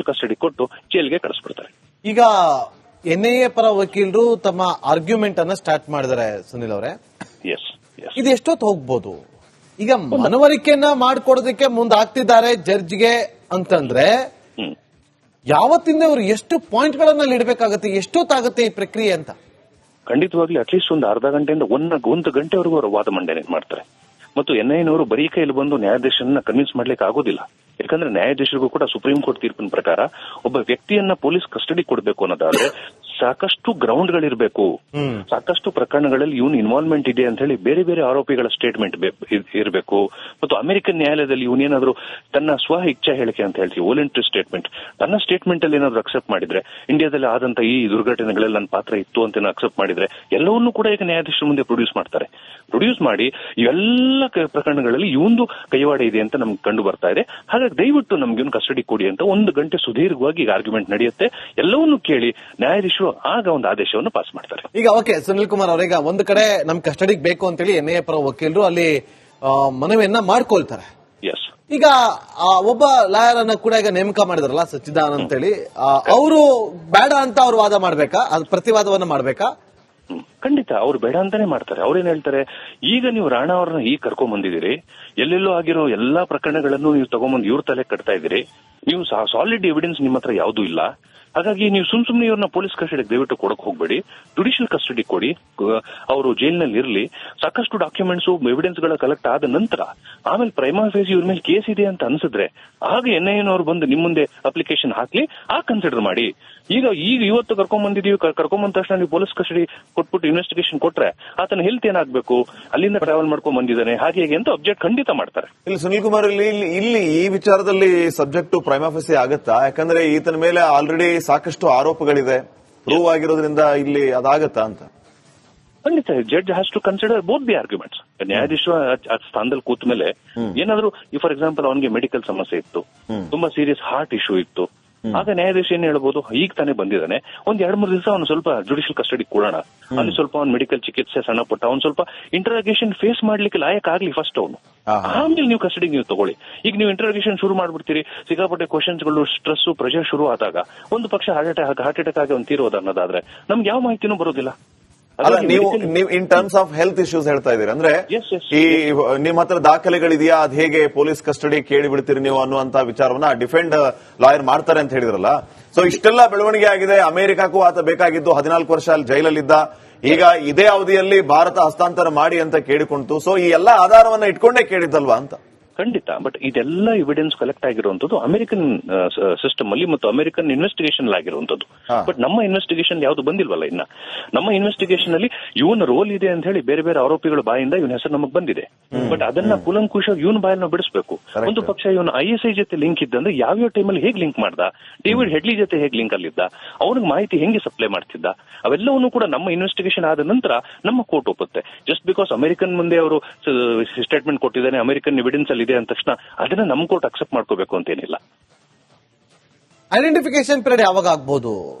Judicial custody ಕೊಟ್ಟು ಜೈಲ್ಗೆ ಕಳಿಸ್ಬಿಡ್ತಾರೆ. ಈಗ ಎನ್ಐಎ ಪರ ವಕೀಲರು ತಮ್ಮ ಆರ್ಗ್ಯುಮೆಂಟ್ ಅನ್ನ ಸ್ಟಾರ್ಟ್ ಮಾಡಿದ್ದಾರೆ ಸುನಿಲ್ ಅವರೇ. ಇದು ಎಷ್ಟೊತ್ತು ಹೋಗ್ಬೋದು? ಈಗ ಮನವರಿಕೆಯನ್ನ ಮಾಡ್ಕೊಡೋದಕ್ಕೆ ಮುಂದಾಗ್ತಿದ್ದಾರೆ ಜಡ್ಜ್ಗೆ ಅಂತಂದ್ರೆ ಯಾವತ್ತಿಂದ ಇವರು ಎಷ್ಟು ಪಾಯಿಂಟ್ ಗಳನ್ನ ಇಡಬೇಕಾಗತ್ತೆ, ಎಷ್ಟೊತ್ತಾಗುತ್ತೆ ಈ ಪ್ರಕ್ರಿಯೆ ಅಂತ? ಖಂಡಿತವಾಗ್ಲಿ ಅಟ್ಲೀಸ್ಟ್ ಒಂದು ಅರ್ಧ ಗಂಟೆಯಿಂದ ಒಂದು ಗಂಟೆವರೆಗೂ ಅವರು ವಾದ ಮಂಡನೆ ಮಾಡ್ತಾರೆ. ಮತ್ತು ಎನ್ಐಎನವರು ಬರೀ ಕೈಯಲ್ಲಿ ಬಂದು ನ್ಯಾಯಾಧೀಶರನ್ನ ಕನ್ವಿನ್ಸ್ ಮಾಡ್ಲಿಕ್ಕೆ ಆಗೋದಿಲ್ಲ. ಯಾಕಂದ್ರೆ ನ್ಯಾಯಾಧೀಶರಿಗೂ ಕೂಡ ಸುಪ್ರೀಂ ಕೋರ್ಟ್ ತೀರ್ಪಿನ ಪ್ರಕಾರ ಒಬ್ಬ ವ್ಯಕ್ತಿಯನ್ನ ಪೊಲೀಸ್ ಕಸ್ಟಡಿ ಕೊಡಬೇಕು ಅನ್ನೋದಾದ್ರೆ ಸಾಕಷ್ಟು ಗ್ರೌಂಡ್ಗಳಿರ್ಬೇಕು, ಸಾಕಷ್ಟು ಪ್ರಕರಣಗಳಲ್ಲಿ ಇವನು ಇನ್ವಾಲ್ವ್ಮೆಂಟ್ ಇದೆ ಅಂತ ಹೇಳಿ ಬೇರೆ ಬೇರೆ ಆರೋಪಿಗಳ ಸ್ಟೇಟ್ಮೆಂಟ್ ಇರಬೇಕು. ಮತ್ತು ಅಮೆರಿಕನ್ ನ್ಯಾಯಾಲಯದಲ್ಲಿ ಇವನೇನಾದ್ರೂ ತನ್ನ ಸ್ವ ಇಚ್ಛಾ ಹೇಳಿಕೆ ಅಂತ ಹೇಳ್ತೀವಿ, ವೊಲಂಟರಿ ಸ್ಟೇಟ್ಮೆಂಟ್, ತನ್ನ ಸ್ಟೇಟ್ಮೆಂಟ್ ಅಲ್ಲಿ ಏನಾದ್ರು ಅಕ್ಸೆಪ್ಟ್ ಮಾಡಿದ್ರೆ, ಇಂಡಿಯಾದಲ್ಲಿ ಆದಂತ ಈ ದುರ್ಘಟನೆಗಳಲ್ಲಿ ನನ್ನ ಪಾತ್ರ ಇತ್ತು ಅಂತ ಅಕ್ಸೆಪ್ಟ್ ಮಾಡಿದ್ರೆ ಎಲ್ಲವನ್ನೂ ಕೂಡ ಈಗ ನ್ಯಾಯಾಧೀಶರ ಮುಂದೆ ಪ್ರೊಡ್ಯೂಸ್ ಮಾಡ್ತಾರೆ. ಪ್ರೊಡ್ಯೂಸ್ ಮಾಡಿ ಇವೆಲ್ಲ ಪ್ರಕರಣಗಳಲ್ಲಿ ಇವಂದು ಕೈವಾಡ ಇದೆ ಅಂತ ನಮ್ಗೆ ಕಂಡು ಬರ್ತಾ ಇದೆ. ಹಾಗಾಗಿ ದಯವಿಟ್ಟು ನಮ್ಗೆ ಇವ್ನು ಕಸ್ಟಡಿ ಕೊಡಿ ಅಂತ 1 ಗಂಟೆ ಸುದೀರ್ಘವಾಗಿ ಈಗ ಆರ್ಗ್ಯುಮೆಂಟ್ ನಡೆಯುತ್ತೆ. ಎಲ್ಲವನ್ನೂ ಕೇಳಿ ನ್ಯಾಯಾಧೀಶರು ಆಗ ಒಂದು ಆದೇಶವನ್ನು ಪಾಸ್ ಮಾಡ್ತಾರೆ. ಈಗ ಓಕೆ ಸುನಿಲ್ ಕುಮಾರ್ ಅವರೀಗ ಒಂದು ಕಡೆ ನಮ್ ಕಸ್ಟಡಿಗೆ ಬೇಕು ಅಂತೇಳಿ ಎನ್ಐಎ ಪರ ವಕೀಲರು ಅಲ್ಲಿ ಮನವಿಯನ್ನ ಮಾಡ್ಕೊಳ್ತಾರೆ. ಈಗ ಒಬ್ಬ ಲಾಯರ್ ಅನ್ನ ಕೂಡ ಈಗ ನೇಮಕ ಮಾಡಿದಾರಲ್ಲ ಸಚ್ಚಿದಾನಂದ್ ಅಂತೇಳಿ, ಅವರು ಬೇಡ ಅಂತ ಅವ್ರು ವಾದ ಮಾಡ್ಬೇಕಾ, ಅದು ಪ್ರತಿವಾದವನ್ನ ಮಾಡ್ಬೇಕಾ? ಖಂಡಿತ ಅವ್ರು ಬೇಡ ಅಂತಾನೆ ಮಾಡ್ತಾರೆ. ಅವ್ರೇನ್ ಹೇಳ್ತಾರೆ, ಈಗ ನೀವು ರಾಣಾ ಅವ್ರನ್ನ ಈಗ ಕರ್ಕೊಂಡ್ ಬಂದಿದ್ದೀರಿ, ಎಲ್ಲೆಲ್ಲೋ ಆಗಿರೋ ಎಲ್ಲಾ ಪ್ರಕರಣಗಳನ್ನು ನೀವು ತಗೊಂಡ್ಬಂದು ಇವ್ರ ತಲೆ ಕಟ್ತಾ ಇದ್ದೀರಿ, ನೀವು ಸಾಲಿಡ್ ಎವಿಡೆನ್ಸ್ ನಿಮ್ಮ ಹತ್ರ ಯಾವುದೂ ಇಲ್ಲ. ಹಾಗಾಗಿ ನೀವು ಸುಮ್ನೆ ಇವ್ರನ್ನ ಪೊಲೀಸ್ ಕಸ್ಟಡಿಗೆ ದಯವಿಟ್ಟು ಕೊಡಕ್ ಹೋಗ್ಬೇಡಿ, ಜುಡಿಷಿಯಲ್ ಕಸ್ಟಡಿ ಕೊಡಿ, ಅವರು ಜೈಲಿನಲ್ಲಿ ಇರಲಿ, ಸಾಕಷ್ಟು ಡಾಕ್ಯುಮೆಂಟ್ಸ್ ಎವಿಡೆನ್ಸ್ ಗಳ ಕಲೆಕ್ಟ್ ಆದ ನಂತರ ಆಮೇಲೆ ಪ್ರೈಮಾ ಫೇಸ್ ಇವ್ರ ಮೇಲೆ ಕೇಸ್ ಇದೆ ಅಂತ ಅನ್ಸಿದ್ರೆ ಆಗ ಎನ್ಐಎನವರು ಬಂದು ನಿಮ್ ಮುಂದೆ ಅಪ್ಲಿಕೇಶನ್ ಹಾಕ್ಲಿ, ಕನ್ಸಿಡರ್ ಮಾಡಿ. ಈಗ ಇವತ್ತು ಕರ್ಕೊಂಡ್ ಬಂದ ತಕ್ಷಣ ನೀವು ಪೊಲೀಸ್ ಕಸ್ಟಡಿ ಕೊಟ್ಬಿಟ್ಟು ಇನ್ವೆಸ್ಟಿಗೇಷನ್ ಕೊಟ್ರೆ ಆತನ ಹೆಲ್ತ್ ಏನಾಗಬೇಕು, ಅಲ್ಲಿಂದ ಟ್ರಾವೆಲ್ ಮಾಡ್ಕೊಂಡ್ ಬಂದಿದ್ದಾನೆ ಹಾಗೆ ಹೇಗೆ ಅಂತ ಅಬ್ಜೆಕ್ಟ್ ಖಂಡಿತ ಮಾಡ್ತಾರೆ. ಇಲ್ಲಿ ಸುನಿಲ್ ಕುಮಾರ್ ಇಲ್ಲಿ ಈ ವಿಚಾರದಲ್ಲಿ ಸಬ್ಜೆಕ್ಟ್ ಪ್ರೈಮಾ ಫೇಸಿ ಆಗತ್ತಾ? ಯಾಕಂದ್ರೆ ಈತನ ಮೇಲೆ ಆಲ್ರೆಡಿ ಸಾಕಷ್ಟು ಆರೋಪಗಳಿದೆ, ಪ್ರೂವ್ ಆಗಿರೋದ್ರಿಂದ ಇಲ್ಲಿ ಅದಾಗತ್ತಾ ಅಂತ? ಖಂಡಿತ judge has to consider both the arguments. ನ್ಯಾಯಾಧೀಶ ಸ್ಥಾನದಲ್ಲಿ ಕೂತ ಮೇಲೆ ಏನಾದ್ರು ಫಾರ್ ಎಕ್ಸಾಂಪಲ್ ಅವನಿಗೆ ಮೆಡಿಕಲ್ ಸಮಸ್ಯೆ ಇತ್ತು, ತುಂಬಾ ಸೀರಿಯಸ್ ಹಾರ್ಟ್ ಇಶ್ಯೂ ಇತ್ತು, ಆಗ ನ್ಯಾಯಾಧೀಶ ಏನ್ ಹೇಳ್ಬೋದು, ಈಗ ತಾನೇ ಬಂದಿದ್ದಾನೆ, ಒಂದ್ 2-3 ದಿವಸ ಅವನು ಸ್ವಲ್ಪ ಜುಡಿಷಿಯಲ್ ಕಸ್ಟಡಿ ಕೊಡೋಣ, ಅಲ್ಲಿ ಸ್ವಲ್ಪ ಅವ್ನ ಮೆಡಿಕಲ್ ಚಿಕಿತ್ಸೆ ಸಣ್ಣ ಪುಟ್ಟ ಅವ್ನು ಸ್ವಲ್ಪ ಇಂಟರೋಗೇಷನ್ ಫೇಸ್ ಮಾಡ್ಲಿಕ್ಕೆ ಲಾಯಕ್ ಆಗ್ಲಿ ಫಸ್ಟ್ ಅವನು, ಆಮೇಲೆ ನೀವು ಕಸ್ಟಡಿ ನೀವು ತಗೊಳ್ಳಿ. ಈಗ ನೀವು ಇಂಟರೋಗೇಷನ್ ಶುರು ಮಾಡ್ಬಿಡ್ತೀರಿ, ಸಿಕ್ಕಾಪಟ್ಟೆ ಕ್ವಶನ್ಸ್ಗಳು, ಸ್ಟ್ರೆಸ್, ಪ್ರೆಷರ್ ಶುರು ಆದಾಗ ಒಂದು ಪಕ್ಷ ಹಾರ್ಟ್ ಅಟ್ಯಾಕ್ ಆಗಿ ಅವ್ನು ತೀರೋದು ಅನ್ನೋದಾದ್ರೆ ನಮ್ಗೆ ಯಾವ ಮಾಹಿತಿನೂ ಬರೋದಿಲ್ಲ. ನೀವು in terms of health issues ಹೇಳ್ತಾ ಇದೀರಿ ಅಂದ್ರೆ, ಈ ನಿಮ್ಮ ಹತ್ರ ದಾಖಲೆಗಳಿದೆಯಾ, ಅದ್ ಹೇಗೆ ಪೊಲೀಸ್ ಕಸ್ಟಡಿ ಕೇಳಿ ಬಿಡ್ತೀರಿ ನೀವು ಅನ್ನುವಂತ ವಿಚಾರವನ್ನ ಡಿಫೆಂಡ್ ಲಾಯರ್ ಮಾಡ್ತಾರೆ ಅಂತ ಹೇಳಿದ್ರಲ್ಲ. ಸೊ ಇಷ್ಟೆಲ್ಲ ಬೆಳವಣಿಗೆ ಆಗಿದೆ, ಅಮೆರಿಕಕ್ಕೂ ಆತ ಬೇಕಾಗಿದ್ದು 14 ವರ್ಷ ಅಲ್ಲಿ ಜೈಲಲ್ಲಿದ್ದ, ಈಗ ಇದೇ ಅವಧಿಯಲ್ಲಿ ಭಾರತ ಹಸ್ತಾಂತರ ಮಾಡಿ ಅಂತ ಕೇಳಿಕೊಂತು. ಸೊ ಈ ಎಲ್ಲಾ ಆಧಾರವನ್ನ ಇಟ್ಕೊಂಡೇ ಕೇಳಿದ್ದಲ್ವಾ ಅಂತ? ಖಂಡಿತ. ಬಟ್ ಇದೆಲ್ಲ ಎವಿಡೆನ್ಸ್ ಕಲೆಕ್ಟ್ ಆಗಿರುವಂತದ್ದು ಅಮೆರಿಕನ್ ಸಿಸ್ಟಮ್ ಅಲ್ಲಿ ಮತ್ತು ಅಮೆರಿಕನ್ ಇನ್ವೆಸ್ಟಿಗೇಷನ್ ಆಗಿರುವಂತದ್ದು. ಬಟ್ ನಮ್ಮ ಇನ್ವೆಸ್ಟಿಗೇಷನ್ ಯಾವ್ದು ಬಂದಿಲ್ವಲ್ಲ ಇನ್ನ. ನಮ್ಮ ಇನ್ವೆಸ್ಟಿಗೇಷನ್ ಅಲ್ಲಿ ಇವನ ರೋಲ್ ಇದೆ ಅಂತ ಹೇಳಿ ಬೇರೆ ಬೇರೆ ಆರೋಪಿಗಳ ಬಾಯಿಂದ ಇವನ ಹೆಸರು ನಮಗ್ ಬಂದಿದೆ. ಬಟ್ ಅದನ್ನ ಕೂಲಂಕುಷ ಇವನ್ ಬಾಯಲ್ಲಿ ಬಿಡಿಸಬೇಕು. ಒಂದು ಪಕ್ಷ ಇವನು ISI ಜೊತೆ ಲಿಂಕ್ ಇದ್ದಂದ್ರೆ ಯಾವ್ಯಾವ ಟೈಮಲ್ಲಿ ಹೇಗೆ ಲಿಂಕ್ ಮಾಡ್ದ, ಡೇವಿಡ್ ಹೆಡ್ಲಿ ಜೊತೆ ಹೇಗೆ ಲಿಂಕ್ ಅಲ್ಲಿದ್ದ, ಅವನಿಗೆ ಮಾಹಿತಿ ಹೆಂಗೆ ಸಪ್ಲೈ ಮಾಡ್ತಿದ್ದ, ಅವೆಲ್ಲವನ್ನೂ ಕೂಡ ನಮ್ಮ ಇನ್ವೆಸ್ಟಿಗೇಷನ್ ಆದ ನಂತರ ನಮ್ಮ ಕೋರ್ಟ್ ಒಪ್ಪುತ್ತೆ. ಜಸ್ಟ್ ಬಿಕಾಸ್ ಅಮೆರಿಕನ್ ಮುಂದೆ ಅವರು ಸ್ಟೇಟ್ಮೆಂಟ್ ಕೊಟ್ಟಿದ್ದಾನೆ, ಅಮೆರಿಕನ್ ಎವಿಡೆನ್ಸ್ ಅಲ್ಲಿ ಇದೆ ಅಂದ ತಕ್ಷಣ ಅದನ್ನ ನಮ್ ಕೋರ್ಟ್ ಅಕ್ಸೆಪ್ಟ್ ಮಾಡ್ಕೋಬೇಕು ಅಂತೇನಿಲ್ಲ. ಐಡೆಂಟಿಫಿಕೇಶನ್ ಪೀರಿಯಡ್ ಯಾವಾಗ ಆಗ್ಬಹುದು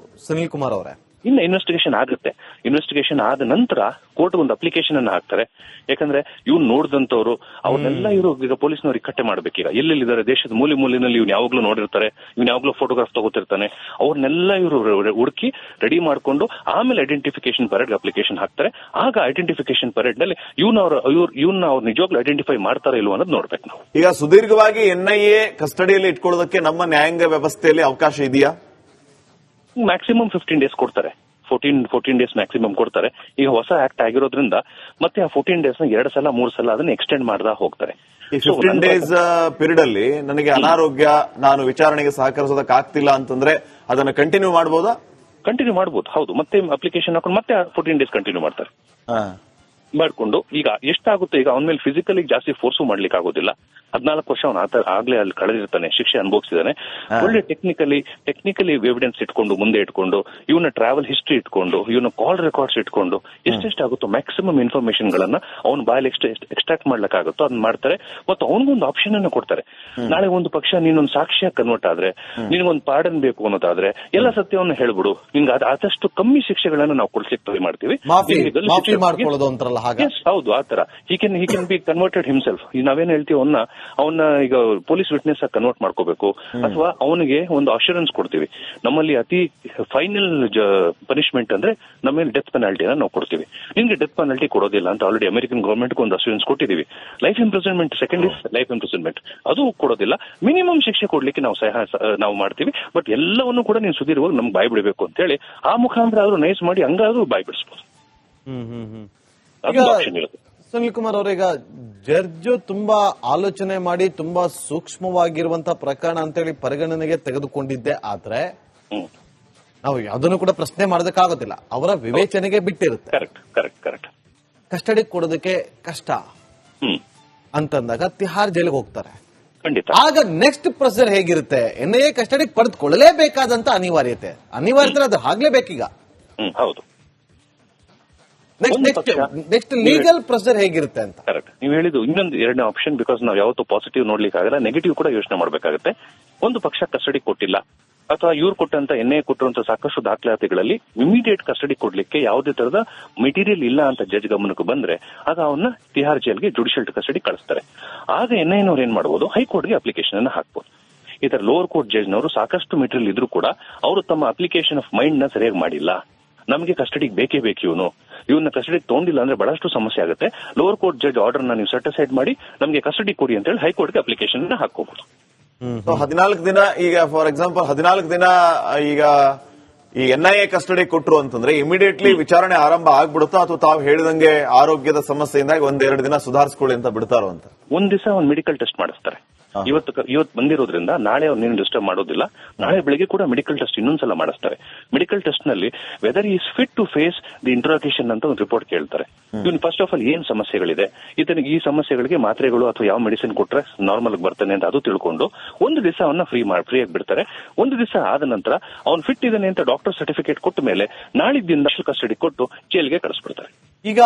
ಸುನಿಲ್ ಕುಮಾರ್ ಅವರೇ? ಇನ್ನು ಇನ್ವೆಸ್ಟಿಗೇಷನ್ ಆಗುತ್ತೆ. ಇನ್ವೆಸ್ಟಿಗೇಷನ್ ಆದ ನಂತರ ಕೋರ್ಟ್ ಒಂದು ಅಪ್ಲಿಕೇಶನ್ ಅನ್ನು ಹಾಕ್ತಾರೆ. ಯಾಕಂದ್ರೆ ಇವ್ನು ನೋಡಿದಂತವ್ರು ಅವ್ರನ್ನೆಲ್ಲ ಇವರು ಈಗ ಪೊಲೀಸ್ನವ್ರು ಇಕ್ಕಟ್ಟೆ ಮಾಡ್ಬೇಕೀಗ. ಎಲ್ಲೆಲ್ಲಿದ್ದಾರೆ ದೇಶದ ಮೂಲೆಯಲ್ಲಿ ಇವ್ನು ಯಾವಾಗ್ಲೂ ನೋಡಿರ್ತಾರೆ, ಇವ್ನು ಯಾವಾಗ್ಲೂ ಫೋಟೋಗ್ರಾಫ್ ತಗೋತಿರ್ತಾನೆ, ಅವ್ರನ್ನೆಲ್ಲ ಇವರು ಹುಡುಕಿ ರೆಡಿ ಮಾಡ್ಕೊಂಡು ಆಮೇಲೆ ಐಡೆಂಟಿಫಿಕೇಶನ್ ಪರೇಡ್ ಅಪ್ಲಿಕೇಶನ್ ಹಾಕ್ತಾರೆ. ಆಗ ಐಡೆಂಟಿಫಿಕೇಶನ್ ಪರೇಡ್ ನಲ್ಲಿ ಇವ್ನ ಅವ್ರು ನಿಜವಾಗ್ಲೂ ಐಡೆಂಟಿಫೈ ಮಾಡ್ತಾರ ಇಲ್ವ ಅನ್ನೋದು ನೋಡ್ಬೇಕು ನಾವು. ಈಗ ಸುದೀರ್ಘವಾಗಿ NIA ಕಸ್ಟಡಿಯಲ್ಲಿ ಇಟ್ಕೊಳ್ಳೋದಕ್ಕೆ ನಮ್ಮ ನ್ಯಾಯಾಂಗ ವ್ಯವಸ್ಥೆಯಲ್ಲಿ ಅವಕಾಶ ಇದೆಯಾ? ಮ್ಯಾಕ್ಸಿಮಮ್ 15 ಡೇಸ್ ಕೊಡ್ತಾರೆ. 14 ಡೇಸ್ ಮ್ಯಾಕ್ಸಿಮಮ್ ಕೊಡ್ತಾರೆ. ಈಗ ಹೊಸ ಆಕ್ಟ್ ಆಗಿರೋದ್ರಿಂದ ಮತ್ತೆ ಆ 14 ಡೇಸ್ ನ 2 ಸಲ 3 ಸಲ ಅದನ್ನ ಎಕ್ಸ್ಟೆಂಡ್ ಮಾಡ್ದಾ ಹೋಗ್ತಾರೆ. ಈ 15 ಡೇಸ್ ಪೀರಿಯಡ್ ಅಲ್ಲಿ ನನಗೆ ಅನಾರೋಗ್ಯ, ನಾನು ವಿಚಾರಣೆಗೆ ಸಹಕರಿಸೋದಕ್ಕೆ ಆಗ್ತಿಲ್ಲ ಅಂತಂದ್ರೆ ಅದನ್ನ ಕಂಟಿನ್ಯೂ ಮಾಡಬಹುದಾ? ಕಂಟಿನ್ಯೂ ಮಾಡಬಹುದು, ಹೌದು. ಮತ್ತೆ ಅಪ್ಲಿಕೇಶನ್ ಹಾಕೊಂಡು ಮತ್ತೆ 14 ಡೇಸ್ ಕಂಟಿನ್ಯೂ ಮಾಡ್ತಾರೆ. ಮಾಡ್ಕೊಂಡು ಈಗ ಎಷ್ಟಾಗುತ್ತೆ, ಈಗ ಅವನ ಮೇಲೆ ಫಿಸಿಕಲಿ ಜಾಸ್ತಿ ಫೋರ್ಸು ಮಾಡ್ಲಿಕ್ಕೆ ಆಗೋದಿಲ್ಲ. 14 ವರ್ಷ ಅವನು ಆಗ್ಲೇ ಅಲ್ಲಿ ಕಳೆದಿರ್ತಾನೆ, ಶಿಕ್ಷೆ ಅನುಭವಿಸಿದಾನೆ. ಒಳ್ಳೆ ಟೆಕ್ನಿಕಲಿ ಎವಿಡೆನ್ಸ್ ಇಟ್ಕೊಂಡು ಮುಂದೆ ಇಟ್ಕೊಂಡು ಇವನ ಟ್ರಾವೆಲ್ ಹಿಸ್ಟ್ರಿ ಇಟ್ಕೊಂಡು ಇವನ ಕಾಲ್ ರೆಕಾರ್ಡ್ಸ್ ಇಟ್ಕೊಂಡು ಎಷ್ಟೆಷ್ಟಾಗುತ್ತೋ ಮ್ಯಾಕ್ಸಿಮಮ್ ಇನ್ಫಾರ್ಮೇಶನ್ ಗಳನ್ನ ಅವನ ಬಾಯಲ್ಲಿ ಎಕ್ಸ್ಟ್ರಾಕ್ಟ್ ಮಾಡ್ಲಿಕ್ಕಾಗುತ್ತೋ ಅದನ್ನ ಮಾಡ್ತಾರೆ. ಮತ್ತು ಅವನಿಗೊಂದು ಆಪ್ಷನ್ ಅನ್ನು ಕೊಡ್ತಾರೆ. ನಾಳೆ ಒಂದು ಪಕ್ಷ ನೀನೊಂದು ಸಾಕ್ಷಿಯಾಗಿ ಕನ್ವರ್ಟ್ ಆದ್ರೆ, ನಿನಗೊಂದು ಪಾರ್ಡನ್ ಬೇಕು ಅನ್ನೋದಾದ್ರೆ ಎಲ್ಲ ಸತ್ಯವನ್ನು ಹೇಳ್ಬಿಡು, ನಿನ್ಗೆ ಆದಷ್ಟು ಕಮ್ಮಿ ಶಿಕ್ಷೆಗಳನ್ನ ನಾವು ಕೊಡ್ಲಿಕ್ಕೆ ಟ್ರೈ ಮಾಡ್ತೀವಿ. ಅಂತಾರಲ್ಲ ಹಾಗೆ. ಹೌದು, ಆತರ he can be converted himself. ನಾವೇನ್ ಹೇಳ್ತೀವಿ ಅವನ್ನ ಅವನ್ನ ಈಗ ಪೊಲೀಸ್ ವಿಟ್ನೆಸ್ ಆಗಿ ಕನ್ವರ್ಟ್ ಮಾಡ್ಕೋಬೇಕು, ಅಥವಾ ಅವನಿಗೆ ಒಂದು ಅಶ್ಯೂರೆನ್ಸ್ ಕೊಡ್ತೀವಿ. ನಮ್ಮಲ್ಲಿ ಅತಿ ಫೈನಲ್ ಪನಿಷ್ಮೆಂಟ್ ಅಂದ್ರೆ ನಮ್ಮ ಡೆತ್ ಪೆನಾಲ್ಟಿನ ನಾವು ಕೊಡ್ತೀವಿ. ನಿಮ್ಗೆ ಡೆತ್ ಪೆನಾಲ್ಟಿ ಕೊಡೋದಿಲ್ಲ ಅಂತ ಆಲ್ರೆಡಿ ಅಮೆರಿಕನ್ ಗವರ್ಮೆಂಟ್ ಒಂದು ಅಶ್ಯೂರೆನ್ಸ್ ಕೊಟ್ಟಿದೀವಿ. Life imprisonment second is life imprisonment, ಅದು ಕೊಡೋದಿಲ್ಲ. ಮಿನಿಮಮ್ ಶಿಕ್ಷೆ ಕೊಡ್ಲಿಕ್ಕೆ ನಾವು ಮಾಡ್ತೀವಿ. ಬಟ್ ಎಲ್ಲವನ್ನೂ ಕೂಡ ನೀವು ಸುದೀರ್ಘವಾಗಿ ನಮ್ಗೆ ಬಾಯ್ ಬಿಡಬೇಕು ಅಂತ ಹೇಳಿ ಆ ಮುಖಾಂತರ ಆದ್ರೂ ನೈಸ್ ಮಾಡಿ ಹಂಗಾದ್ರೂ ಬಾಯ್ ಬಿಡಿಸಬಹುದು. ಸುನಿಲ್ ಕುಮಾರ್ ಅವರೀಗ ಜಡ್ಜ್ ತುಂಬಾ ಆಲೋಚನೆ ಮಾಡಿ ತುಂಬಾ ಸೂಕ್ಷ್ಮವಾಗಿರುವಂತಹ ಪ್ರಕರಣ ಅಂತೇಳಿ ಪರಿಗಣನೆಗೆ ತೆಗೆದುಕೊಂಡಿದ್ದೆ ಆದ್ರೆ ನಾವು ಯಾವುದನ್ನು ಕೂಡ ಪ್ರಶ್ನೆ ಮಾಡೋದಕ್ಕಾಗೋದಿಲ್ಲ, ಅವರ ವಿವೇಚನೆಗೆ ಬಿಟ್ಟಿರುತ್ತೆ. ಕರೆಕ್ಟ್. ಕಸ್ಟಡಿ ಕೊಡೋದಕ್ಕೆ ಕಷ್ಟ ಅಂತಂದಾಗ ತಿಹಾರ್ ಜೈಲಿಗೆ ಹೋಗ್ತಾರೆ. ಆಗ ನೆಕ್ಸ್ಟ್ ಪ್ರೊಸೀಜರ್ ಹೇಗಿರುತ್ತೆ? ಎನ್ಐಎ ಕಸ್ಟಡಿ ಪಡೆದುಕೊಳ್ಳಲೇಬೇಕಾದಂತ ಅನಿವಾರ್ಯತೆ ಅದು ಆಗ್ಲೇಬೇಕೀಗ. ಹೌದು. ನೆಕ್ಸ್ಟ್ ಲೀಗಲ್ ಪ್ರೊಸೀಜರ್ ಹೇಗಿರುತ್ತೆ ಅಂತ. ಕರೆಕ್ಟ್. ನೀವು ಹೇಳಿದ್ದು ಇನ್ನೊಂದು ಎರಡನೇ ಆಪ್ಷನ್, ಬಿಕಾಸ್ ನಾವು ಯಾವತ್ತೂ ಪಾಸಿಟಿವ್ ನೋಡ್ಲಿಕ್ಕೆ ಆಗಲ್ಲ, ನೆಗೆಟಿವ್ ಕೂಡ ಯೋಚನೆ ಮಾಡಬೇಕಾಗುತ್ತೆ. ಒಂದು ಪಕ್ಷ ಕಸ್ಟಡಿ ಕೊಟ್ಟಿಲ್ಲ ಅಥವಾ ಇವ್ರು ಕೊಟ್ಟಂತ ಎನ್ಐಎ ಕೊಟ್ಟಿರುವಂತ ಸಾಕಷ್ಟು ದಾಖಲಾತಿಗಳಲ್ಲಿ ಇಮಿಡಿಯೇಟ್ ಕಸ್ಟಡಿ ಕೊಡ್ಲಿಕ್ಕೆ ಯಾವುದೇ ತರದ ಮೆಟೀರಿಯಲ್ ಇಲ್ಲ ಅಂತ ಜಡ್ಜ್ ಗಮನಕ್ಕೆ ಬಂದ್ರೆ ಆಗ ಅವನ್ನ ತಿಹಾರ್ ಜೈಲ್ಗೆ ಜುಡಿಷಿಯಲ್ ಕಸ್ಟಡಿ ಕಳಿಸ್ತಾರೆ. ಆಗ ಎನ್ಐಎನವ್ರು ಏನ್ ಮಾಡಬಹುದು, ಹೈಕೋರ್ಟ್ಗೆ ಅಪ್ಲಿಕೇಶನ್ ಅನ್ನ ಹಾಕ್ಬೋದು. ಈ ತರ ಲೋವರ್ ಕೋರ್ಟ್ ಜಡ್ಜ್ನವರು ಸಾಕಷ್ಟು ಮೆಟೀರಿಯಲ್ ಇದ್ರೂ ಕೂಡ ಅವರು ತಮ್ಮ ಅಪ್ಲಿಕೇಶನ್ ಆಫ್ ಮೈಂಡ್ ನ ಸರಿಯಾಗಿ ಮಾಡಿಲ್ಲ, ನಮಗೆ ಕಸ್ಟಡಿಗೆ ಬೇಕೇ ಬೇಕು, ಇವನ್ನ ಕಸ್ಟಡಿಗೆ ತಗೊಂಡಿಲ್ಲ ಅಂದ್ರೆ ಬಹಳಷ್ಟು ಸಮಸ್ಯೆ ಆಗುತ್ತೆ. ಲೋವರ್ ಕೋರ್ಟ್ ಜಡ್ಜ್ ಆರ್ಡರ್ ನ ನೀವು ಸರ್ಟಿಫೈಡ್ ಮಾಡಿ ನಮಗೆ ಕಸ್ಟಡಿ ಕೊಡಿ ಅಂತ ಹೇಳಿ ಹೈಕೋರ್ಟ್ಗೆ ಅಪ್ಲಿಕೇಶನ್ ಹಾಕೋಬಹುದು. 14 ದಿನ ಈಗ ಫಾರ್ ಎಕ್ಸಾಂಪಲ್ 14 ದಿನ ಈಗ ಈ ಎನ್ಐಎ ಕಸ್ಟಡಿ ಕೊಟ್ರು ಅಂತಂದ್ರೆ ಇಮಿಡಿಯೇಟ್ಲಿ ವಿಚಾರಣೆ ಆರಂಭ ಆಗ್ಬಿಡುತ್ತಾ ಅಥವಾ ತಾವು ಹೇಳಿದಂಗೆ ಆರೋಗ್ಯದ ಸಮಸ್ಯೆಯಿಂದಾಗಿ 1-2 ದಿನ ಸುಧಾರಿಸ್ಕೊಳ್ಳಿ ಅಂತ ಬಿಡ್ತಾರೋ ಅಂತ? ಒಂದ್ ದಿವಸ ಒಂದು ಮೆಡಿಕಲ್ ಟೆಸ್ಟ್ ಮಾಡಿಸ್ತಾರೆ. ಇವತ್ತು ಬಂದಿರೋದ್ರಿಂದ ನಾಳೆ ಅವ್ರು ನೀನು ಡಿಸ್ಟರ್ಬ್ ಮಾಡೋದಿಲ್ಲ. ನಾಳೆ ಬೆಳಿಗ್ಗೆ ಕೂಡ ಮೆಡಿಕಲ್ ಟೆಸ್ಟ್ ಇನ್ನೊಂದ್ಸಲ ಮಾಡಿಸ್ತಾರೆ. ಮೆಡಿಕಲ್ ಟೆಸ್ಟ್ ನಲ್ಲಿ whether is fit to face the interrogation ಅಂತ ಒಂದು ರಿಪೋರ್ಟ್ ಕೇಳ್ತಾರೆ. ಇವನು ಫಸ್ಟ್ ಆಫ್ ಆಲ್ ಏನ್ ಸಮಸ್ಯೆಗಳಿದೆ, ಈ ಸಮಸ್ಯೆಗಳಿಗೆ ಮಾತ್ರೆಗಳು ಅಥವಾ ಯಾವ ಮೆಡಿಸಿನ್ ಕೊಟ್ರೆ ನಾರ್ಮಲ್ ಬರ್ತಾನೆ ಅಂತ ಅದು ತಿಳ್ಕೊಂಡು ಒಂದು ದಿವಸ ಅವನ್ನ ಫ್ರೀಯಾಗಿ ಬಿಡ್ತಾರೆ. ಒಂದು ದಿವಸ ಆದ ನಂತರ ಅವ್ನು ಫಿಟ್ ಇದ್ದಾನೆ ಅಂತ ಡಾಕ್ಟರ್ ಸರ್ಟಿಫಿಕೇಟ್ ಕೊಟ್ಟ ಮೇಲೆ ನಾಳಿದ್ದಿಂದ ಕಸ್ಟಡಿ ಕೊಟ್ಟು ಜೈಲಿಗೆ ಕಳಿಸ್ಬಿಡ್ತಾರೆ. ಈಗ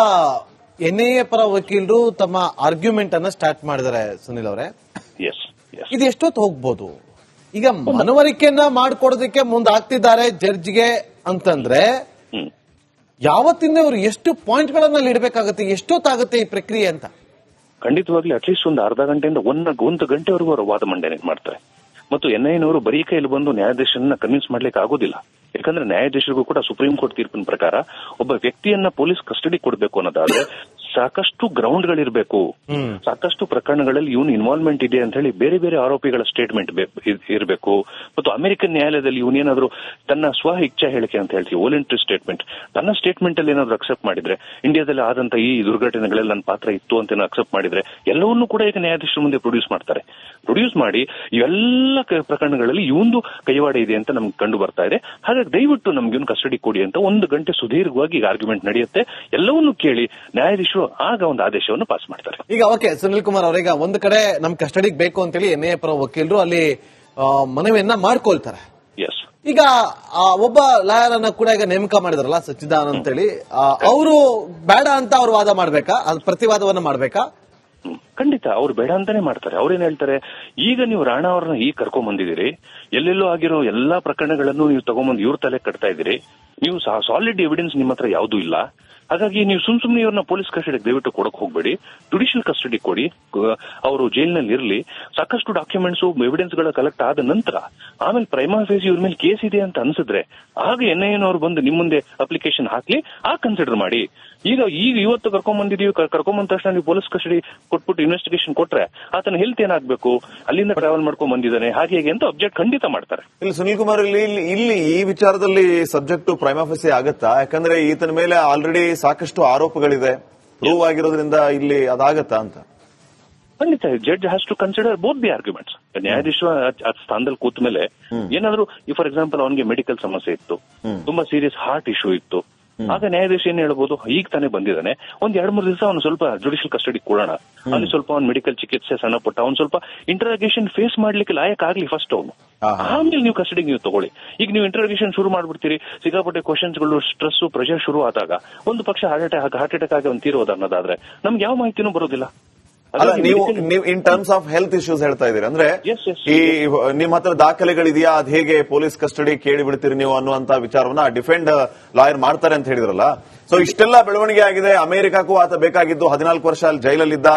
ಎನ್ಐಎ ಪರ ವಕೀಲರು ತಮ್ಮ ಆರ್ಗ್ಯುಮೆಂಟ್ ಅನ್ನ ಸ್ಟಾರ್ಟ್ ಮಾಡಿದ್ದಾರೆ. ಸುನಿಲ್ ಅವರೇ, ಇದು ಎಷ್ಟೊತ್ತು ಹೋಗ್ಬೋದು? ಈಗ ಮನವರಿಕೆಯನ್ನ ಮಾಡ್ಕೊಡೋದಕ್ಕೆ ಮುಂದಾಗ್ತಿದ್ದಾರೆ ಜಡ್ಜ್ಗೆ ಅಂತಂದ್ರೆ ಯಾವತ್ತಿಂದ ಇವರು ಎಷ್ಟು ಪಾಯಿಂಟ್ ಗಳನ್ನ ಇಡಬೇಕಾಗುತ್ತೆ, ಎಷ್ಟೊತ್ತಾಗುತ್ತೆ ಈ ಪ್ರಕ್ರಿಯೆ ಅಂತ? ಖಂಡಿತವಾಗ್ಲಿ ಅಟ್ಲೀಸ್ಟ್ ಒಂದು ಅರ್ಧ ಗಂಟೆಯಿಂದ ಒಂದು ಗಂಟೆವರೆಗೂ ಅವರು ವಾದ ಮಂಡನೆ ಮಾಡ್ತಾರೆ. ಮತ್ತು ಎನ್ಐಎನವರು ಬರೀ ಕೈಯಲ್ಲಿ ಬಂದು ನ್ಯಾಯಾಧೀಶರನ್ನ ಕನ್ವಿನ್ಸ್ ಮಾಡ್ಲಿಕ್ಕೆ ಆಗೋದಿಲ್ಲ. ಯಾಕಂದ್ರೆ ನ್ಯಾಯಾಧೀಶರಿಗೂ ಕೂಡ ಸುಪ್ರೀಂ ಕೋರ್ಟ್ ತೀರ್ಪಿನ ಪ್ರಕಾರ ಒಬ್ಬ ವ್ಯಕ್ತಿಯನ್ನ ಪೊಲೀಸ್ ಕಸ್ಟಡಿ ಕೊಡಬೇಕು ಅನ್ನೋದಾದ್ರೆ ಸಾಕಷ್ಟು ಗ್ರೌಂಡ್ಗಳಿರ್ಬೇಕು, ಸಾಕಷ್ಟು ಪ್ರಕರಣಗಳಲ್ಲಿ ಇವನು ಇನ್ವಾಲ್ವ್ಮೆಂಟ್ ಇದೆ ಅಂತ ಹೇಳಿ ಬೇರೆ ಬೇರೆ ಆರೋಪಿಗಳ ಸ್ಟೇಟ್ಮೆಂಟ್ ಇರಬೇಕು. ಮತ್ತು ಅಮೆರಿಕನ್ ನ್ಯಾಯಾಲಯದಲ್ಲಿ ಇವನೇನಾದ್ರೂ ತನ್ನ ಸ್ವ ಇಚ್ಛಾ ಹೇಳಿಕೆ ಅಂತ ಹೇಳ್ತೀವಿ, ವೊಲಂಟರಿ ಸ್ಟೇಟ್ಮೆಂಟ್, ತನ್ನ ಸ್ಟೇಟ್ಮೆಂಟ್ ಅಲ್ಲಿ ಏನಾದ್ರು ಅಕ್ಸೆಪ್ಟ್ ಮಾಡಿದ್ರೆ, ಇಂಡಿಯಾದಲ್ಲಿ ಆದಂತ ಈ ದುರ್ಘಟನೆಗಳಲ್ಲಿ ನನ್ನ ಪಾತ್ರ ಇತ್ತು ಅಂತ ಅಕ್ಸೆಪ್ಟ್ ಮಾಡಿದ್ರೆ ಎಲ್ಲವನ್ನೂ ಕೂಡ ಈಗ ನ್ಯಾಯಾಧೀಶರ ಮುಂದೆ ಪ್ರೊಡ್ಯೂಸ್ ಮಾಡಿ ಇವೆಲ್ಲ ಪ್ರಕರಣಗಳಲ್ಲಿ ಇವಂದು ಕೈವಾಡ ಇದೆ ಅಂತ ನಮ್ಗೆ ಕಂಡು ಬರ್ತಾ ಇದೆ. ಹಾಗಾಗಿ ದಯವಿಟ್ಟು ನಮ್ಗೆ ಇವನು ಕಸ್ಟಡಿ ಕೊಡಿ ಅಂತ 1 ಗಂಟೆ ಸುದೀರ್ಘವಾಗಿ ಈಗ ಆರ್ಗ್ಯುಮೆಂಟ್ ನಡೆಯುತ್ತೆ. ಎಲ್ಲವನ್ನೂ ಕೇಳಿ ನ್ಯಾಯಾಧೀಶರು ಆಗ ಒಂದು ಆದೇಶವನ್ನು ಪಾಸ್ ಮಾಡ್ತಾರೆ. ಈಗ ಓಕೆ ಸುನಿಲ್ ಕುಮಾರ್ ಅವರೀಗ ಒಂದು ಕಡೆ ನಮ್ ಕಸ್ಟಡಿಗೆ ಬೇಕು ಅಂತೇಳಿ ಎನ್ಐಎ ಪರ ವಕೀಲರು ಅಲ್ಲಿ ಮನವಿಯನ್ನ ಮಾಡ್ಕೊಳ್ತಾರೆ. ಈಗ ಒಬ್ಬ ಲಾಯರ್ ಅನ್ನ ಕೂಡ ಈಗ ನೇಮಕ ಮಾಡಿದಾರಲ್ಲ ಸಚ್ಚಿದಾನಂದ್ ಅಂತೇಳಿ, ಅವರು ಬೇಡ ಅಂತ ಅವ್ರು ವಾದ ಮಾಡ್ಬೇಕಾ, ಅದು ಪ್ರತಿವಾದವನ್ನ ಮಾಡ್ಬೇಕಾ? ಖಂಡಿತ ಅವ್ರು ಬೇಡ ಅಂತಾನೆ ಮಾಡ್ತಾರೆ. ಅವ್ರೇನ್ ಹೇಳ್ತಾರೆ, ಈಗ ನೀವು ರಾಣಾ ಅವ್ರನ್ನ ಈಗ ಕರ್ಕೊಂಡ್ ಬಂದಿದ್ದೀರಿ, ಎಲ್ಲೆಲ್ಲೋ ಆಗಿರೋ ಎಲ್ಲಾ ಪ್ರಕರಣಗಳನ್ನು ನೀವು ತಗೊಂಡ್ಬಂದು ಇವ್ರ ತಲೆ ಕಟ್ತಾ ಇದ್ದೀರಿ, ನೀವು ಸಾಲಿಡ್ ಎವಿಡೆನ್ಸ್ ನಿಮ್ಮ ಹತ್ರ ಯಾವುದೂ ಇಲ್ಲ. ಹಾಗಾಗಿ ನೀವು ಸುಮ್ನೆ ಇವ್ರನ್ನ ಪೊಲೀಸ್ ಕಸ್ಟಡಿಗೆ ದಯವಿಟ್ಟು ಕೊಡಕ್ ಹೋಗ್ಬೇಡಿ, ಜುಡಿಷಿಯಲ್ ಕಸ್ಟಡಿ ಕೊಡಿ, ಅವರು ಜೈಲಿನಲ್ಲಿ ಇರಲಿ, ಸಾಕಷ್ಟು ಡಾಕ್ಯುಮೆಂಟ್ಸ್ ಎವಿಡೆನ್ಸ್ ಗಳ ಕಲೆಕ್ಟ್ ಆದ ನಂತರ ಆಮೇಲೆ ಪ್ರೈಮಾ ಫೇಸ್ ಇವ್ರ ಮೇಲೆ ಕೇಸ್ ಇದೆ ಅಂತ ಅನ್ಸಿದ್ರೆ ಆಗ ಎನ್ಐಎನವರು ಬಂದು ನಿಮ್ ಮುಂದೆ ಅಪ್ಲಿಕೇಶನ್ ಹಾಕ್ಲಿ, ಕನ್ಸಿಡರ್ ಮಾಡಿ. ಈಗ ಇವತ್ತು ಕರ್ಕೊಂಬಂದ ತಕ್ಷಣ ನೀವು ಪೊಲೀಸ್ ಕಸ್ಟಡಿ ಕೊಟ್ಬಿಟ್ಟು ಇನ್ವೆಸ್ಟಿಗೇಷನ್ ಕೊಟ್ರೆ ಆತನ ಹೆಲ್ತ್ ಏನಾಗಬೇಕು, ಅಲ್ಲಿಂದ ಟ್ರಾವೆಲ್ ಮಾಡ್ಕೊಂಡ್ ಬಂದಿದ್ದಾನೆ ಹಾಗೆ ಹೇಗೆ ಅಂತ ಅಬ್ಜೆಕ್ಟ್ ಖಂಡಿತ ಮಾಡ್ತಾರೆ. ಇಲ್ಲಿ ಸುನಿಲ್ ಕುಮಾರ್ ಇಲ್ಲಿ ಈ ವಿಚಾರದಲ್ಲಿ ಸಬ್ಜೆಕ್ಟ್ ಪ್ರೈಮಾ ಫೇಸಿ ಆಗತ್ತಾ? ಯಾಕಂದ್ರೆ ಈತನ ಮೇಲೆ ಆಲ್ರೆಡಿ ಸಾಕಷ್ಟು ಆರೋಪಗಳಿದೆ, ಪ್ರೂವ್ ಆಗಿರೋದ್ರಿಂದ ಇಲ್ಲಿ ಅದಾಗತ್ತಾ ಅಂತ? ಖಂಡಿತ judge has to consider both the arguments. ನ್ಯಾಯಾಧೀಶ ಸ್ಥಾನದಲ್ಲಿ ಕೂತ ಮೇಲೆ ಏನಾದ್ರು ಫಾರ್ ಎಕ್ಸಾಂಪಲ್ ಅವನಿಗೆ ಮೆಡಿಕಲ್ ಸಮಸ್ಯೆ ಇತ್ತು, ತುಂಬಾ ಸೀರಿಯಸ್ ಹಾರ್ಟ್ ಇಶ್ಯೂ ಇತ್ತು, ಆಗ ನ್ಯಾಯಾಧೀಶ ಏನ್ ಹೇಳ್ಬೋದು, ಈಗ ತಾನೇ ಬಂದಿದ್ದಾನೆ, ಒಂದ್ 2-3 ದಿವಸ ಅವನು ಸ್ವಲ್ಪ ಜುಡಿಷಿಯಲ್ ಕಸ್ಟಡಿ ಕೊಡೋಣ, ಅಲ್ಲಿ ಸ್ವಲ್ಪ ಅವ್ನ ಮೆಡಿಕಲ್ ಚಿಕಿತ್ಸೆ ಸಣ್ಣ ಪುಟ್ಟ ಅವ್ನು ಸ್ವಲ್ಪ ಇಂಟರಾಗೇಷನ್ ಫೇಸ್ ಮಾಡ್ಲಿಕ್ಕೆ ಲಾಯಕ್ ಆಗ್ಲಿ ಫಸ್ಟ್ ಅವನು, ಆಮೇಲೆ ನೀವು ಕಸ್ಟಡಿಗೆ ನೀವು ತಗೊಳ್ಳಿ. ಈಗ ನೀವು ಇಂಟರಾಗೇಷನ್ ಶುರು ಮಾಡ್ಬಿಡ್ತೀರಿ, ಸಿಕ್ಕಾಪಟ್ಟೆ ಕ್ವಶನ್ಸ್ಗಳು, ಸ್ಟ್ರೆಸ್, ಪ್ರೆಷರ್ ಶುರು ಆದಾಗ ಒಂದು ಪಕ್ಷ ಹಾರ್ಟ್ ಅಟ್ಯಾಕ್ ಆಗಿ ಅವ್ನು ತೀರೋದು ಅನ್ನೋದಾದ್ರೆ ನಮ್ಗೆ ಯಾವ ಮಾಹಿತಿನೂ ಬರೋದಿಲ್ಲ. ನೀವು in terms of health issues ಹೇಳ್ತಾ ಇದೀರಿ ಅಂದ್ರೆ ಈ ನಿಮ್ಮ ಹತ್ರ ದಾಖಲೆಗಳಿದೆಯಾ, ಅದ್ ಹೇಗೆ ಪೊಲೀಸ್ ಕಸ್ಟಡಿ ಕೇಳಿ ಬಿಡ್ತೀರಿ ನೀವು ಅನ್ನುವಂತ ವಿಚಾರವನ್ನ ಡಿಫೆಂಡ್ ಲಾಯರ್ ಮಾಡ್ತಾರೆ ಅಂತ ಹೇಳಿದ್ರಲ್ಲ. ಸೊ ಇಷ್ಟೆಲ್ಲ ಬೆಳವಣಿಗೆ ಆಗಿದೆ, ಅಮೆರಿಕಕ್ಕೂ ಆತ ಬೇಕಾಗಿದ್ದು 14 ವರ್ಷ ಅಲ್ಲಿ ಜೈಲಲ್ಲಿದ್ದ,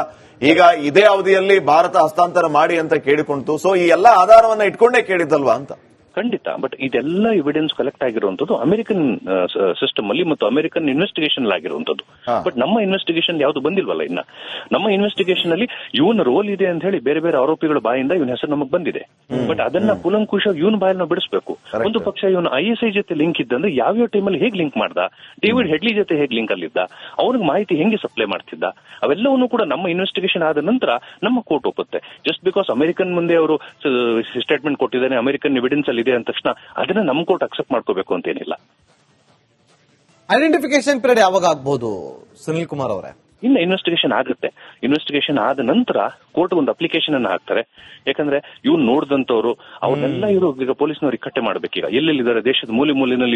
ಈಗ ಇದೇ ಅವಧಿಯಲ್ಲಿ ಭಾರತ ಹಸ್ತಾಂತರ ಮಾಡಿ ಅಂತ ಕೇಳಿಕೊಂತು. ಸೊ ಈ ಎಲ್ಲಾ ಆಧಾರವನ್ನ ಇಟ್ಕೊಂಡೇ ಕೇಳಿದ್ದಲ್ವಾ ಅಂತ. ಖಂಡಿತ. ಬಟ್ ಇದೆಲ್ಲ ಎವಿಡೆನ್ಸ್ ಕಲೆಕ್ಟ್ ಆಗಿರುವಂತದ್ದು ಅಮೆರಿಕನ್ ಸಿಸ್ಟಮ್ ಅಲ್ಲಿ ಮತ್ತು ಅಮೆರಿಕನ್ ಇನ್ವೆಸ್ಟಿಗೇಷನ್ ಆಗಿರುವಂತದ್ದು. ಬಟ್ ನಮ್ಮ ಇನ್ವೆಸ್ಟಿಗೇಷನ್ ಯಾವ್ದು ಬಂದಿಲ್ವಲ್ಲ ಇನ್ನ. ನಮ್ಮ ಇನ್ವೆಸ್ಟಿಗೇಷನ್ ಅಲ್ಲಿ ಇವನ ರೋಲ್ ಇದೆ ಅಂತ ಹೇಳಿ ಬೇರೆ ಬೇರೆ ಆರೋಪಿಗಳ ಬಾಯಿಂದ ಇವನ ಹೆಸರು ನಮಗ್ ಬಂದಿದೆ. ಬಟ್ ಅದನ್ನ ಕೂಲಂಕುಷ ಇವನ್ ಬಾಯಲ್ಲಿ ನಾವು ಬಿಡಿಸಬೇಕು. ಒಂದು ಪಕ್ಷ ಇವನು ISI ಜೊತೆ ಲಿಂಕ್ ಇದ್ದಂದ್ರೆ ಯಾವ್ಯಾವ ಟೈಮಲ್ಲಿ ಹೇಗೆ ಲಿಂಕ್ ಮಾಡ್ದ, ಡೇವಿಡ್ ಹೆಡ್ಲಿ ಜೊತೆ ಹೇಗೆ ಲಿಂಕ್ ಅಲ್ಲಿದ್ದ, ಅವ್ನಿಗೆ ಮಾಹಿತಿ ಹೆಂಗೆ ಸಪ್ಲೈ ಮಾಡ್ತಿದ್ದ, ಅವೆಲ್ಲವನ್ನೂ ಕೂಡ ನಮ್ಮ ಇನ್ವೆಸ್ಟಿಗೇಷನ್ ಆದ ನಂತರ ನಮ್ಮ ಕೋರ್ಟ್ ಒಪ್ಪುತ್ತೆ. ಜಸ್ಟ್ ಬಿಕಾಸ್ ಅಮೆರಿಕನ್ ಮುಂದೆ ಅವರು ಸ್ಟೇಟ್ಮೆಂಟ್ ಕೊಟ್ಟಿದ್ದಾನೆ, ಅಮೆರಿಕನ್ ಎವಿಡೆನ್ಸ್ ಅಲ್ಲಿ ಇದೆ ಅಂದ ತಕ್ಷಣ ಅದನ್ನ ನಮ್ಮ ಕೋರ್ಟ್ ಅಕ್ಸೆಪ್ಟ್ ಮಾಡ್ಕೋಬೇಕು ಅಂತೇನಿಲ್ಲ. ಐಡೆಂಟಿಫಿಕೇಶನ್ ಪೀರಿಯಡ್ ಯಾವಾಗ ಆಗ್ಬಹುದು ಸುನಿಲ್ ಕುಮಾರ್ ಅವರೇ? ಇನ್ನು ಇನ್ವೆಸ್ಟಿಗೇಷನ್ ಆಗುತ್ತೆ. ಇನ್ವೆಸ್ಟಿಗೇಷನ್ ಆದ ನಂತರ ಕೋರ್ಟ್ ಒಂದು ಅಪ್ಲಿಕೇಶನ್ ಅನ್ನು ಹಾಕ್ತಾರೆ. ಯಾಕಂದ್ರೆ ಇವ್ನು ನೋಡಿದಂತವ್ರು ಅವನ್ನೆಲ್ಲ ಇವರು ಈಗ ಪೊಲೀಸ್ನವ್ರು ಇಕ್ಕಟ್ಟೆ ಮಾಡ್ಬೇಕೀಗ. ಎಲ್ಲೆಲ್ಲಿದ್ದಾರೆ ದೇಶದ ಮೂಲೆ ಮೂಲೆಯಲ್ಲಿ